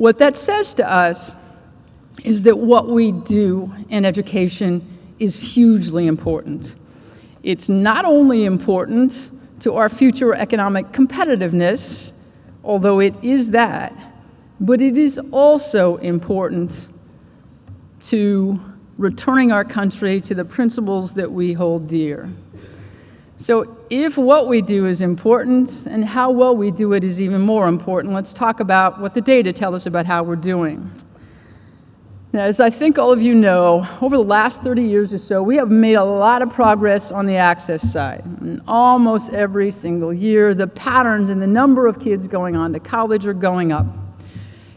What that says to us is that what we do in education is hugely important. It's not only important to our future economic competitiveness, although it is that, but it is also important to returning our country to the principles that we hold dear. So if what we do is important and how well we do it is even more important, let's talk about what the data tell us about how we're doing. Now, as I think all of you know, over the last 30 years or so, we have made a lot of progress on the access side. And almost every single year, the patterns and the number of kids going on to college are going up.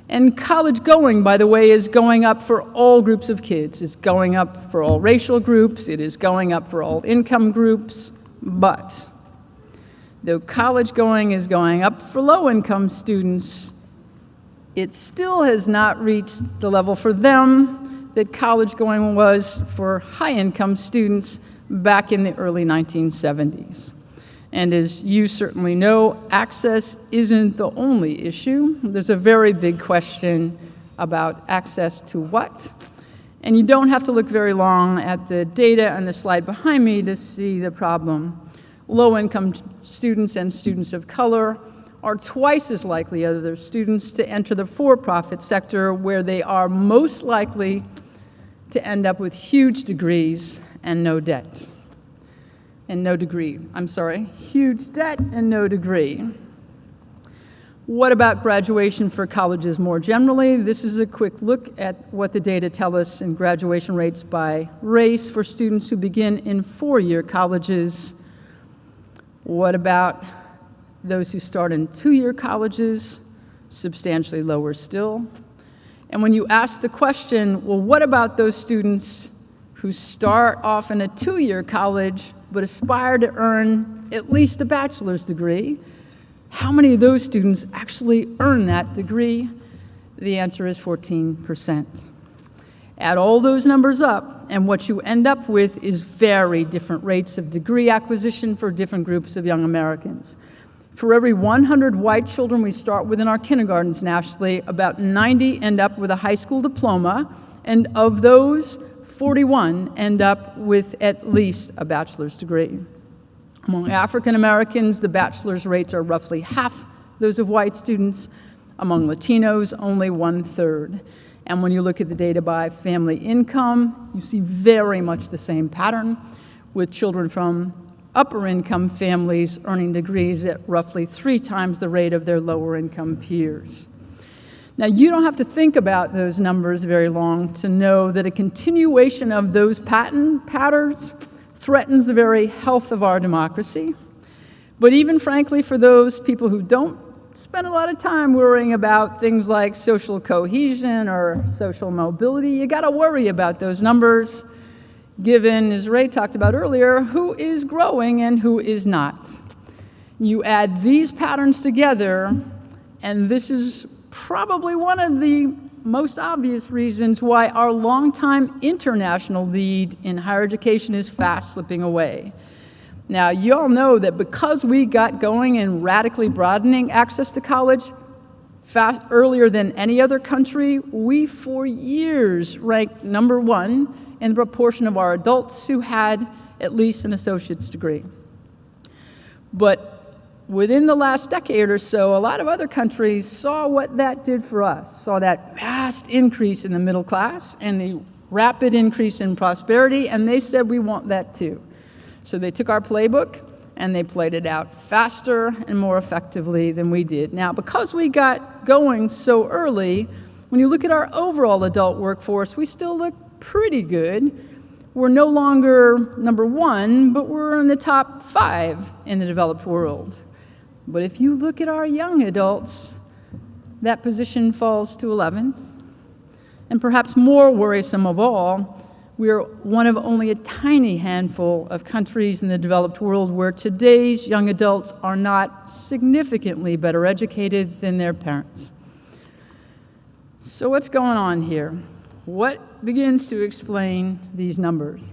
And college going, by the way, is going up for all groups of kids. It's going up for all racial groups. It is going up for all income groups. But though college going is going up for low-income students, it still has not reached the level for them that college going was for high-income students back in the early 1970s. And as you certainly know, access isn't the only issue. There's a very big question about access to what. And you don't have to look very long at the data on the slide behind me to see the problem. Low-income students and students of color are twice as likely as other students to enter the for-profit sector, where they are most likely to end up with huge degrees and no debt. Huge debt and no degree. What about graduation for colleges more generally? This is a quick look at what the data tell us in graduation rates by race for students who begin in four-year colleges. What about those who start in two-year colleges? Substantially lower still. And when you ask the question, well, what about those students who start off in a two-year college but aspire to earn at least a bachelor's degree? How many of those students actually earn that degree? The answer is 14%. Add all those numbers up, and what you end up with is very different rates of degree acquisition for different groups of young Americans. For every 100 white children we start with in our kindergartens nationally, about 90 end up with a high school diploma, and of those, 41 end up with at least a bachelor's degree. Among African Americans, the bachelor's rates are roughly half those of white students. Among Latinos, only 1/3. And when you look at the data by family income, you see very much the same pattern, with children from upper income families earning degrees at roughly 3 times the rate of their lower income peers. Now, you don't have to think about those numbers very long to know that a continuation of those patterns threatens the very health of our democracy. But even frankly, for those people who don't spend a lot of time worrying about things like social cohesion or social mobility, you gotta worry about those numbers, given, as Ray talked about earlier, who is growing and who is not. You add these patterns together, and this is probably one of the most obvious reasons why our longtime international lead in higher education is fast slipping away. Now, you all know that because we got going in radically broadening access to college earlier than any other country, we for years ranked #1 in the proportion of our adults who had at least an associate's degree. But within the last decade or so, a lot of other countries saw what that did for us, saw that vast increase in the middle class and the rapid increase in prosperity, and they said, we want that too. So they took our playbook and they played it out faster and more effectively than we did. Now, because we got going so early, when you look at our overall adult workforce, we still look pretty good. We're no longer #1, but we're in the top 5 in the developed world. But if you look at our young adults, that position falls to 11th. And perhaps more worrisome of all, we are one of only a tiny handful of countries in the developed world where today's young adults are not significantly better educated than their parents. So what's going on here? What begins to explain these numbers?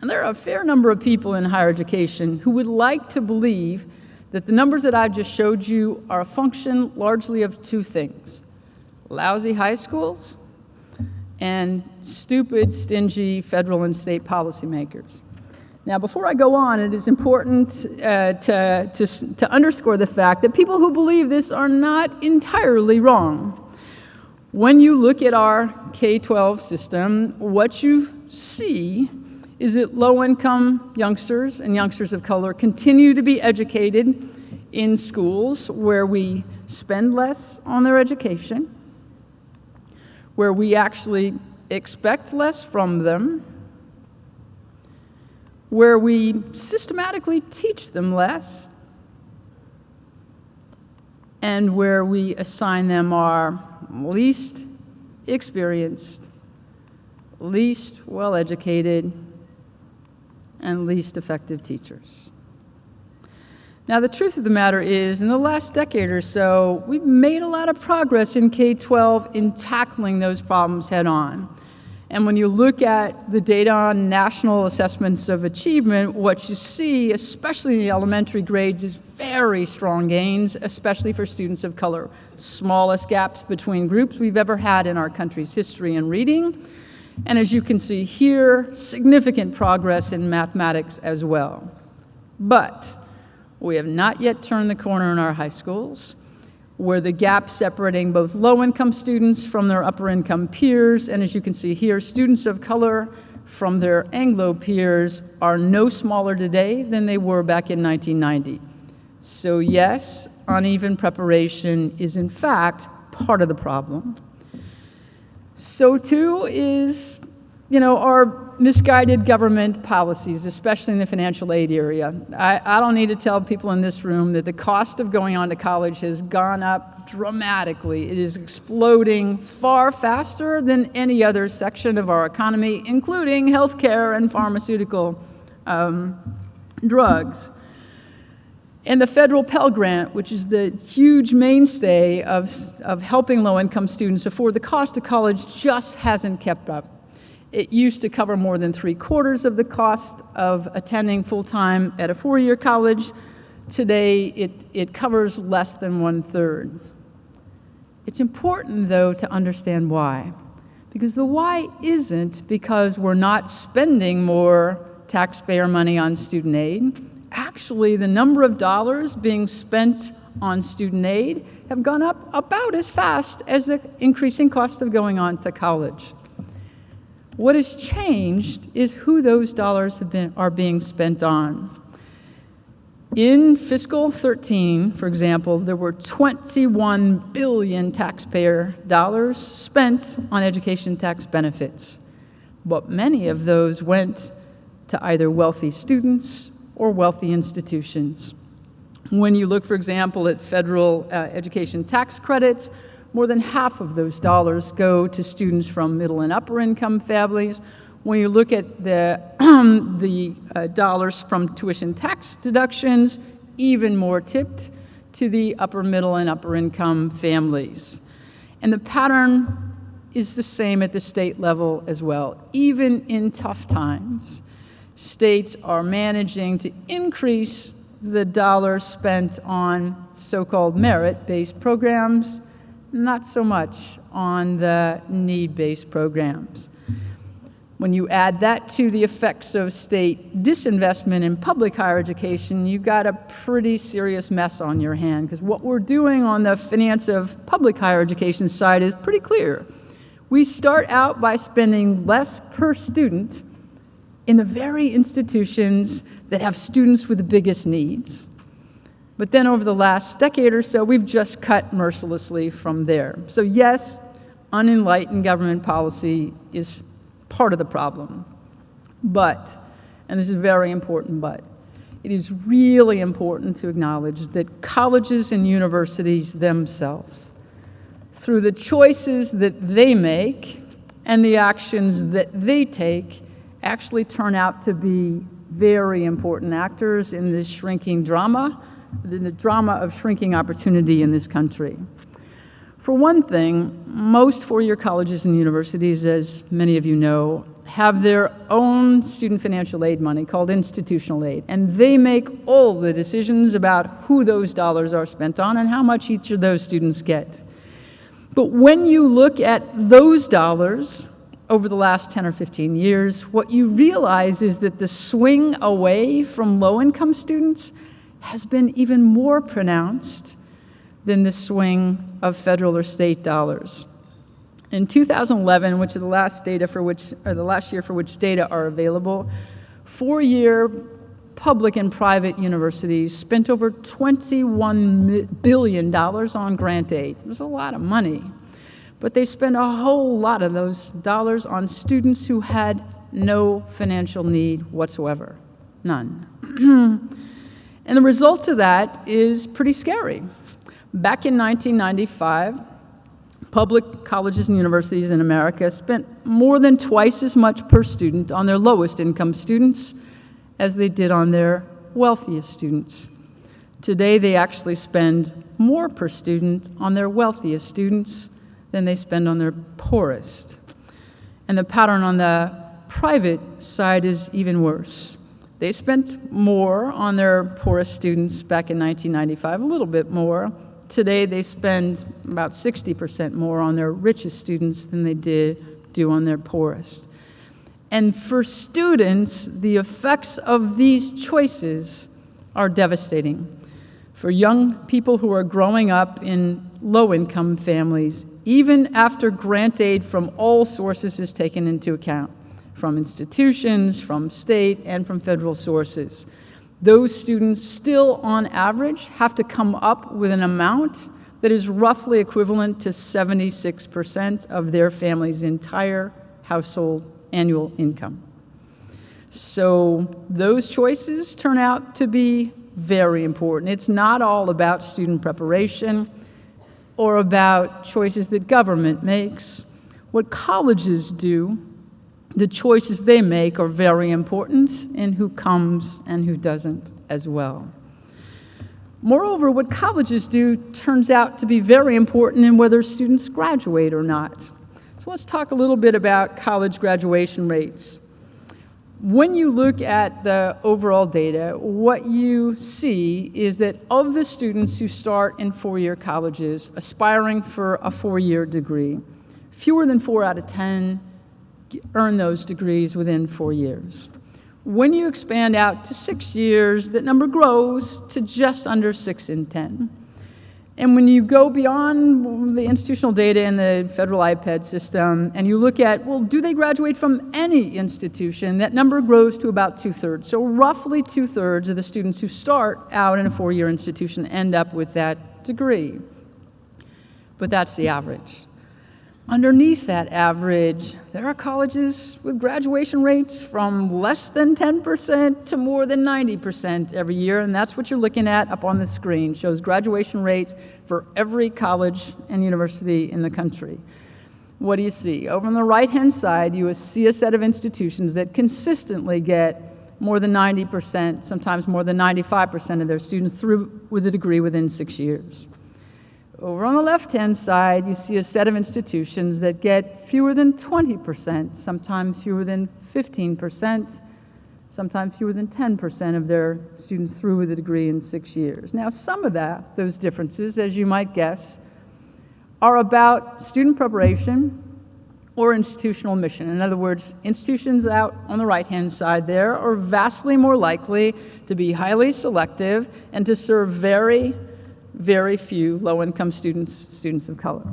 And there are a fair number of people in higher education who would like to believe that the numbers that I just showed you are a function largely of 2 things: lousy high schools, and stupid, stingy federal and state policymakers. Now, before I go on, it is important to underscore the fact that people who believe this are not entirely wrong. When you look at our K-12 system, what you see is that low-income youngsters and youngsters of color continue to be educated in schools where we spend less on their education, where we actually expect less from them, where we systematically teach them less, and where we assign them our least experienced, least well-educated, and least effective teachers. Now, the truth of the matter is, in the last decade or so, we've made a lot of progress in K-12 in tackling those problems head-on. And when you look at the data on national assessments of achievement, what you see, especially in the elementary grades, is very strong gains, especially for students of color. Smallest gaps between groups we've ever had in our country's history in reading. And as you can see here, significant progress in mathematics as well. But we have not yet turned the corner in our high schools, where the gap separating both low-income students from their upper-income peers, and as you can see here, students of color from their Anglo peers are no smaller today than they were back in 1990. So yes, uneven preparation is in fact part of the problem. So too is, our misguided government policies, especially in the financial aid area. I don't need to tell people in this room that the cost of going on to college has gone up dramatically. It is exploding far faster than any other section of our economy, including healthcare and pharmaceutical drugs. And the federal Pell Grant, which is the huge mainstay of helping low-income students afford the cost of college, just hasn't kept up. It used to cover more than 3/4 of the cost of attending full-time at a four-year college. Today, it covers less than 1/3. It's important, though, to understand why. Because the why isn't because we're not spending more taxpayer money on student aid. Actually, the number of dollars being spent on student aid have gone up about as fast as the increasing cost of going on to college. What has changed is who those dollars are being spent on. In fiscal 13, for example, there were 21 billion taxpayer dollars spent on education tax benefits, but many of those went to either wealthy students or wealthy institutions. When you look, for example, at federal education tax credits, more than half of those dollars go to students from middle and upper income families. When you look at the dollars from tuition tax deductions, even more tipped to the upper middle and upper income families. And the pattern is the same at the state level as well. Even in tough times, states are managing to increase the dollars spent on so-called merit-based programs, not so much on the need-based programs. When you add that to the effects of state disinvestment in public higher education, you've got a pretty serious mess on your hand, because what we're doing on the finance of public higher education side is pretty clear. We start out by spending less per student in the very institutions that have students with the biggest needs. But then over the last decade or so, we've just cut mercilessly from there. So yes, unenlightened government policy is part of the problem. But, and this is a very important but, it is really important to acknowledge that colleges and universities themselves, through the choices that they make and the actions that they take, actually turn out to be very important actors in this shrinking drama, the drama of shrinking opportunity in this country. For one thing, most four-year colleges and universities, as many of you know, have their own student financial aid money called institutional aid, and they make all the decisions about who those dollars are spent on and how much each of those students get. But when you look at those dollars over the last 10 or 15 years, what you realize is that the swing away from low-income students has been even more pronounced than the swing of federal or state dollars. In 2011, which is the last year for which data are available, four-year public and private universities spent over $21 billion on grant aid. It was a lot of money. But they spent a whole lot of those dollars on students who had no financial need whatsoever. None. And the result of that is pretty scary. Back in 1995, public colleges and universities in America spent more than twice as much per student on their lowest income students as they did on their wealthiest students. Today, they actually spend more per student on their wealthiest students than they spend on their poorest. And the pattern on the private side is even worse. They spent more on their poorest students back in 1995, a little bit more. Today, they spend about 60% more on their richest students than they do on their poorest. And for students, the effects of these choices are devastating. For young people who are growing up in low-income families, even after grant aid from all sources is taken into account, from institutions, from state, and from federal sources, those students still, on average, have to come up with an amount that is roughly equivalent to 76% of their family's entire household annual income. So those choices turn out to be very important. It's not all about student preparation or about choices that government makes. What colleges do, the choices they make are very important in who comes and who doesn't as well. Moreover, what colleges do turns out to be very important in whether students graduate or not. So let's talk a little bit about college graduation rates. When you look at the overall data, what you see is that of the students who start in four-year colleges aspiring for a four-year degree, fewer than 4 out of 10 earn those degrees within 4 years. When you expand out to 6 years, that number grows to just under 6 in 10. And when you go beyond the institutional data in the federal IPED system and you look at, well, do they graduate from any institution, that number grows to about 2/3. So roughly 2/3 of the students who start out in a four-year institution end up with that degree. But that's the average. Underneath that average, there are colleges with graduation rates from less than 10% to more than 90% every year, and that's what you're looking at up on the screen. It shows graduation rates for every college and university in the country. What do you see? Over on the right-hand side, you see a set of institutions that consistently get more than 90%, sometimes more than 95% of their students through with a degree within 6 years. Over on the left-hand side, you see a set of institutions that get fewer than 20%, sometimes fewer than 15%, sometimes fewer than 10% of their students through with a degree in 6 years. Now, some of those differences, as you might guess, are about student preparation or institutional mission. In other words, institutions out on the right-hand side there are vastly more likely to be highly selective and to serve very few low-income students of color.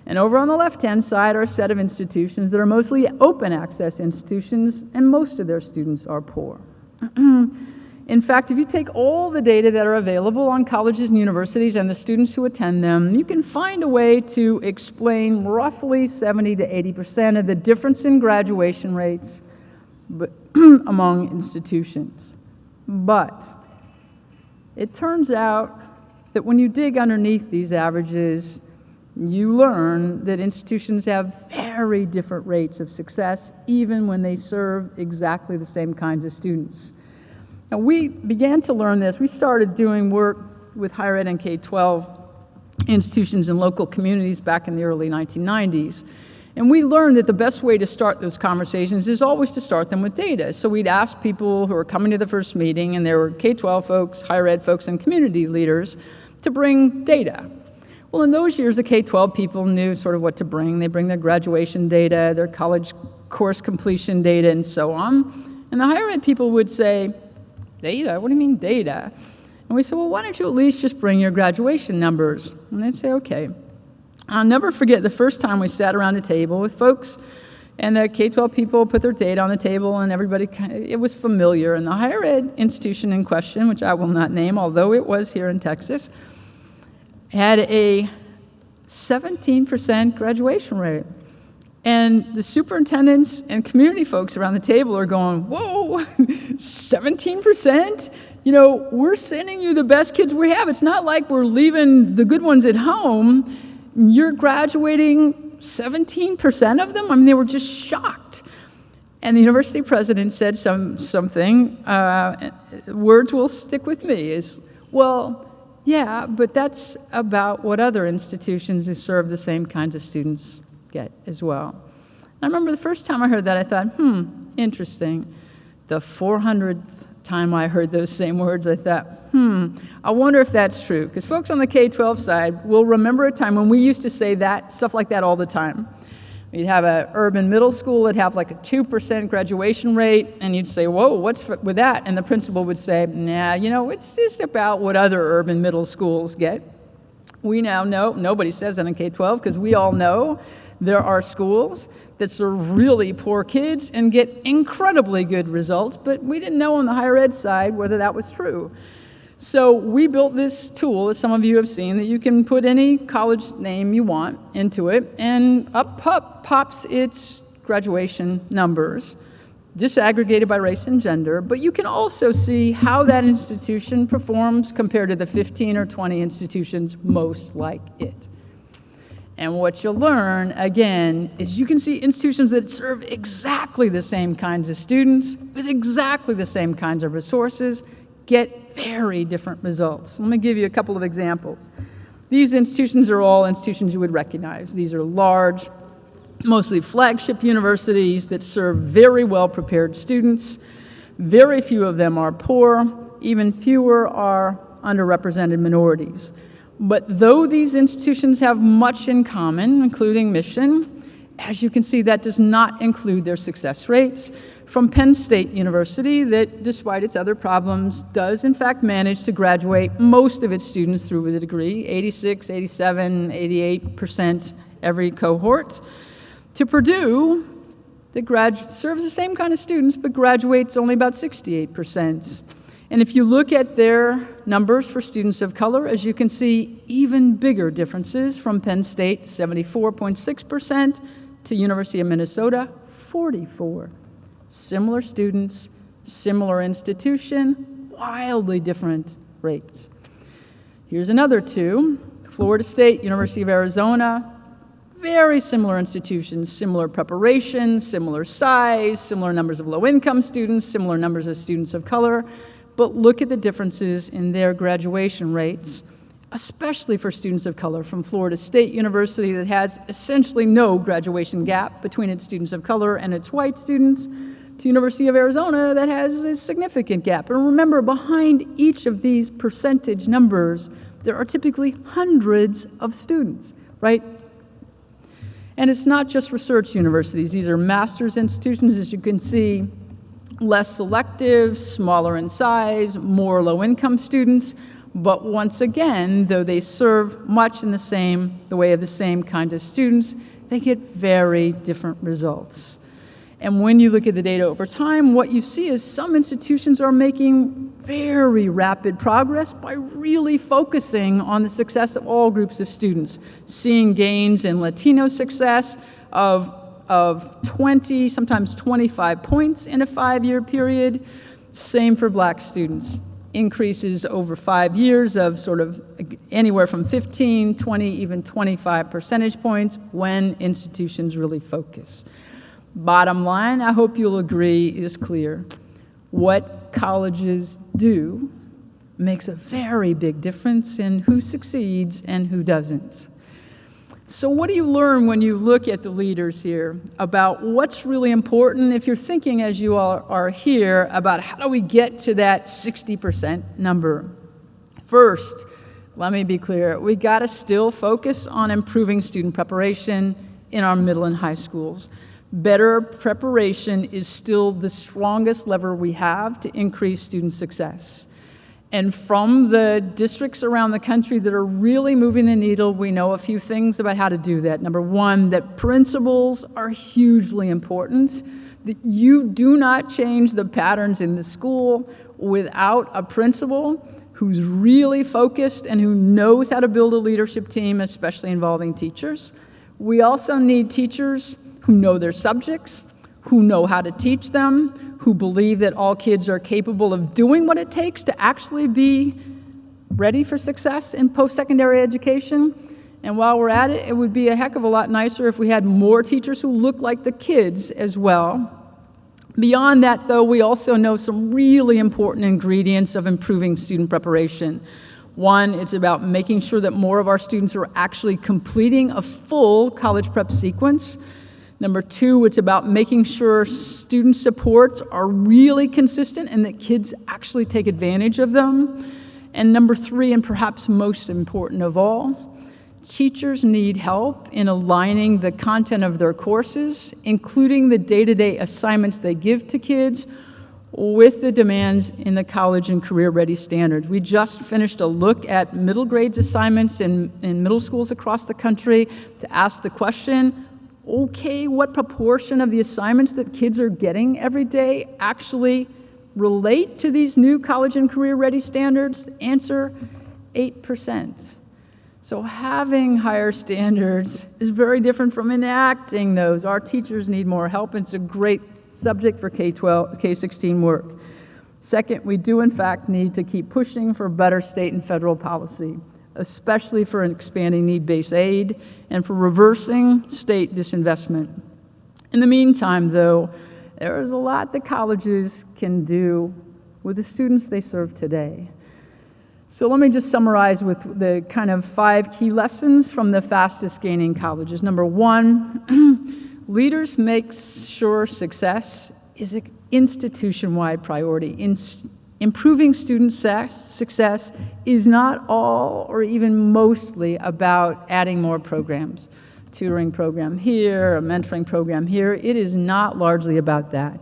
And over on the left-hand side are a set of institutions that are mostly open access institutions, and most of their students are poor. In fact, if you take all the data that are available on colleges and universities and the students who attend them, you can find a way to explain roughly 70 to 80% of the difference in graduation rates among institutions. But it turns out that when you dig underneath these averages, you learn that institutions have very different rates of success, even when they serve exactly the same kinds of students. Now, we began to learn this. We started doing work with higher ed and K-12 institutions in local communities back in the early 1990s. And we learned that the best way to start those conversations is always to start them with data. So we'd ask people who were coming to the first meeting, and there were K-12 folks, higher ed folks, and community leaders, to bring data. Well, in those years, the K-12 people knew sort of what to bring. They bring their graduation data, their college course completion data, and so on. And the higher ed people would say, data? What do you mean data? And we said, well, why don't you at least just bring your graduation numbers? And they'd say, okay. I'll never forget the first time we sat around a table with folks, and the K-12 people put their data on the table, and everybody, it was familiar. And the higher ed institution in question, which I will not name, although it was here in Texas, had a 17% graduation rate. And the superintendents and community folks around the table are going, whoa, 17%? You know, we're sending you the best kids we have. It's not like we're leaving the good ones at home. You're graduating 17% of them? I mean, they were just shocked. And the university president said something, words will stick with me, is, well, yeah, but that's about what other institutions who serve the same kinds of students get as well. I remember the first time I heard that, I thought, interesting. The 400th time I heard those same words, I thought, I wonder if that's true. Because folks on the K-12 side will remember a time when we used to say that, stuff like that all the time. You'd have an urban middle school that'd have like a 2% graduation rate, and you'd say, whoa, what's with that? And the principal would say, nah, you know, it's just about what other urban middle schools get. We now know, nobody says that in K-12, because we all know there are schools that serve really poor kids and get incredibly good results, but we didn't know on the higher ed side whether that was true. So we built this tool, as some of you have seen, that you can put any college name you want into it, and up pops its graduation numbers, disaggregated by race and gender, but you can also see how that institution performs compared to the 15 or 20 institutions most like it. And what you'll learn, again, is you can see institutions that serve exactly the same kinds of students with exactly the same kinds of resources get very different results. Let me give you a couple of examples. These institutions are all institutions you would recognize. These are large, mostly flagship universities that serve very well-prepared students. Very few of them are poor. Even fewer are underrepresented minorities. But though these institutions have much in common, including mission, as you can see, that does not include their success rates. From Penn State University, that despite its other problems, does in fact manage to graduate most of its students through with a degree, 86, 87, 88% every cohort. To Purdue, that serves the same kind of students, but graduates only about 68%. And if you look at their numbers for students of color, as you can see, even bigger differences from Penn State, 74.6%, to University of Minnesota, 44%. Similar students, similar institution, wildly different rates. Here's another two. Florida State, University of Arizona, very similar institutions, similar preparation, similar size, similar numbers of low-income students, similar numbers of students of color, but look at the differences in their graduation rates, especially for students of color, from Florida State University that has essentially no graduation gap between its students of color and its white students, to University of Arizona that has a significant gap. And remember, behind each of these percentage numbers, there are typically hundreds of students, right? And it's not just research universities. These are master's institutions, as you can see, less selective, smaller in size, more low-income students. But once again, though they serve much in the way of the same kinds of students, they get very different results. And when you look at the data over time, what you see is some institutions are making very rapid progress by really focusing on the success of all groups of students, seeing gains in Latino success of 20, sometimes 25 points in a 5-year period. Same for Black students. Increases over 5 years of sort of anywhere from 15, 20, even 25 percentage points when institutions really focus. Bottom line, I hope you'll agree, is clear. What colleges do makes a very big difference in who succeeds and who doesn't. So what do you learn when you look at the leaders here about what's really important if you're thinking, as you all are here, about how do we get to that 60% number? First, let me be clear, we gotta still focus on improving student preparation in our middle and high schools. Better preparation is still the strongest lever we have to increase student success. And from the districts around the country that are really moving the needle, we know a few things about how to do that. Number one, that principals are hugely important. That you do not change the patterns in the school without a principal who's really focused and who knows how to build a leadership team, especially involving teachers. We also need teachers who know their subjects, who know how to teach them, who believe that all kids are capable of doing what it takes to actually be ready for success in post-secondary education. And while we're at it, it would be a heck of a lot nicer if we had more teachers who look like the kids as well. Beyond that, though, we also know some really important ingredients of improving student preparation. One, it's about making sure that more of our students are actually completing a full college prep sequence. Number two, it's about making sure student supports are really consistent and that kids actually take advantage of them. And number three, and perhaps most important of all, teachers need help in aligning the content of their courses, including the day-to-day assignments they give to kids, with the demands in the college and career-ready standards. We just finished a look at middle grades assignments in middle schools across the country to ask the question, okay, what proportion of the assignments that kids are getting every day actually relate to these new college and career-ready standards? Answer, 8%. So having higher standards is very different from enacting those. Our teachers need more help, and it's a great subject for K-12, K-16 work. Second, we do in fact need to keep pushing for better state and federal policy, especially for expanding need-based aid and for reversing state disinvestment. In the meantime, though, there is a lot that colleges can do with the students they serve today. So let me just summarize with the kind of 5 key lessons from the fastest gaining colleges. Number one, leaders make sure success is an institution-wide priority. Improving student success is not all or even mostly about adding more programs. Tutoring program here, a mentoring program here. It is not largely about that.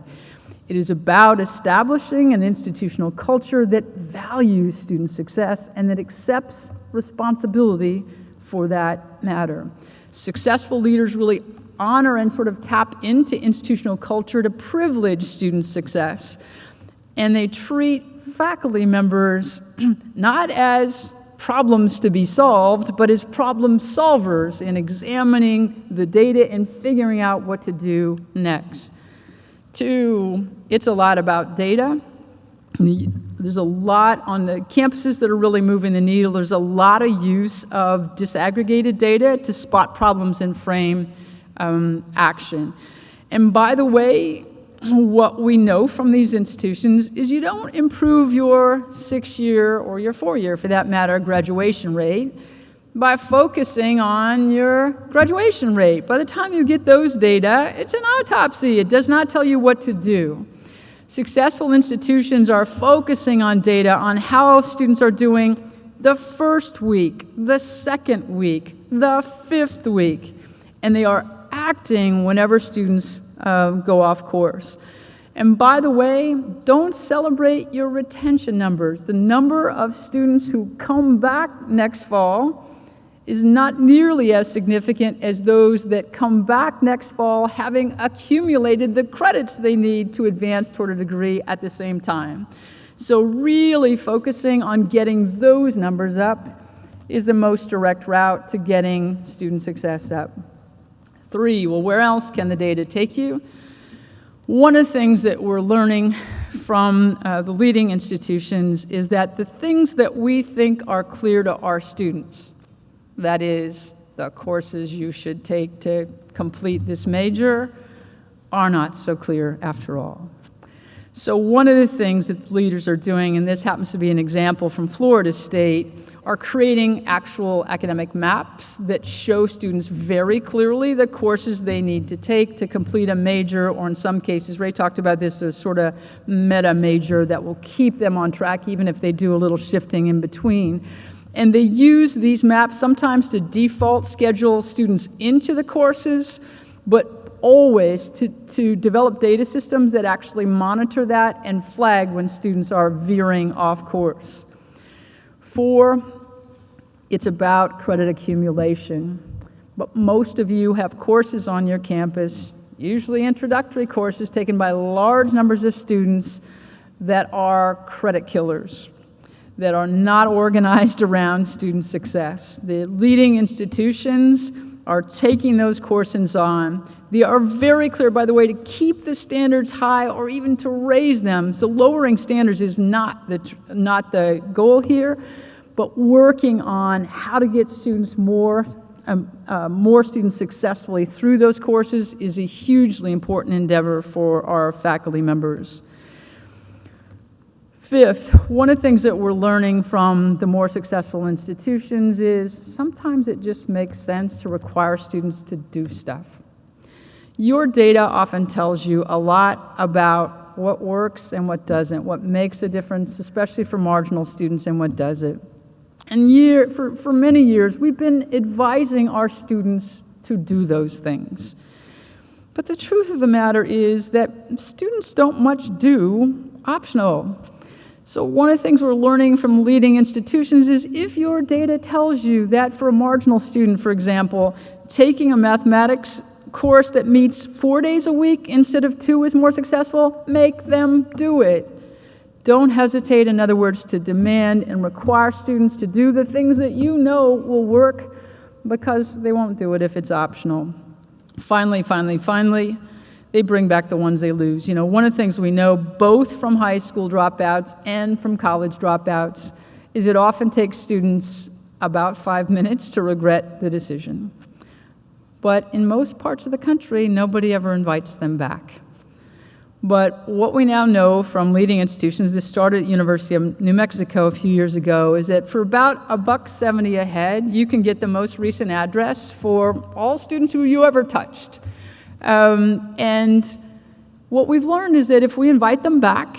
It is about establishing an institutional culture that values student success and that accepts responsibility for that matter. Successful leaders really honor and sort of tap into institutional culture to privilege student success. And they treat faculty members not as problems to be solved, but as problem solvers in examining the data and figuring out what to do next. 2, it's a lot about data. There's a lot on the campuses that are really moving the needle. There's a lot of use of disaggregated data to spot problems and frame action. And by the way, what we know from these institutions is you don't improve your 6-year or your 4-year, for that matter, graduation rate by focusing on your graduation rate. By the time you get those data, it's an autopsy. It does not tell you what to do. Successful institutions are focusing on data on how students are doing the first week, the second week, the 5th week, and they are acting whenever students go off course. And by the way, don't celebrate your retention numbers. The number of students who come back next fall is not nearly as significant as those that come back next fall having accumulated the credits they need to advance toward a degree at the same time. So really focusing on getting those numbers up is the most direct route to getting student success up. 3, well, where else can the data take you? One of the things that we're learning from the leading institutions is that the things that we think are clear to our students, that is, the courses you should take to complete this major, are not so clear after all. So one of the things that leaders are doing, and this happens to be an example from Florida State, are creating actual academic maps that show students very clearly the courses they need to take to complete a major, or in some cases, Ray talked about this, a sort of meta major that will keep them on track even if they do a little shifting in between. And they use these maps sometimes to default schedule students into the courses, but always to develop data systems that actually monitor that and flag when students are veering off course. 4, it's about credit accumulation. But most of you have courses on your campus, usually introductory courses taken by large numbers of students that are credit killers, that are not organized around student success. The leading institutions are taking those courses on. They are very clear, by the way, to keep the standards high or even to raise them. So lowering standards is not the goal here, but working on how to get students more students successfully through those courses is a hugely important endeavor for our faculty members. 5th, one of the things that we're learning from the more successful institutions is sometimes it just makes sense to require students to do stuff. Your data often tells you a lot about what works and what doesn't, what makes a difference, especially for marginal students, and what doesn't. And for many years, we've been advising our students to do those things. But the truth of the matter is that students don't much do optional. So one of the things we're learning from leading institutions is if your data tells you that for a marginal student, for example, taking a mathematics course that meets 4 days a week instead of 2 is more successful, make them do it. Don't hesitate, in other words, to demand and require students to do the things that you know will work, because they won't do it if it's optional. Finally, they bring back the ones they lose. You know, one of the things we know both from high school dropouts and from college dropouts is it often takes students about 5 minutes to regret the decision. But in most parts of the country, nobody ever invites them back. But what we now know from leading institutions, this started at University of New Mexico a few years ago, is that for about $1.70 a head, you can get the most recent address for all students who you ever touched. And what we've learned is that if we invite them back,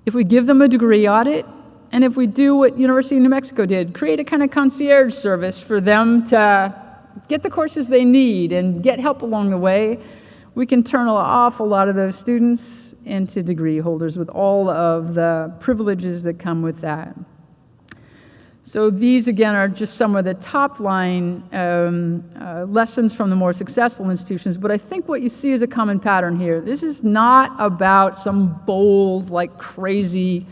if we give them a degree audit, and if we do what University of New Mexico did, create a kind of concierge service for them to get the courses they need and get help along the way, we can turn an awful lot of those students into degree holders with all of the privileges that come with that. So these, again, are just some of the top-line lessons from the more successful institutions, but I think what you see is a common pattern here. This is not about some bold, like crazy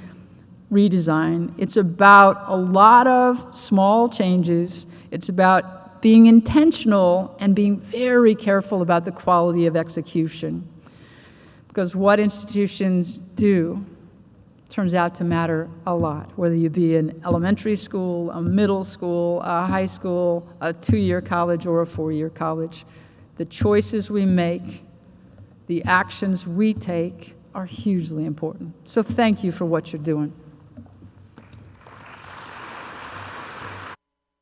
redesign. It's about a lot of small changes. It's about being intentional and being very careful about the quality of execution. Because what institutions do turns out to matter a lot, whether you be in elementary school, a middle school, a high school, a 2-year college, or a 4-year college. The choices we make, the actions we take are hugely important. So thank you for what you're doing.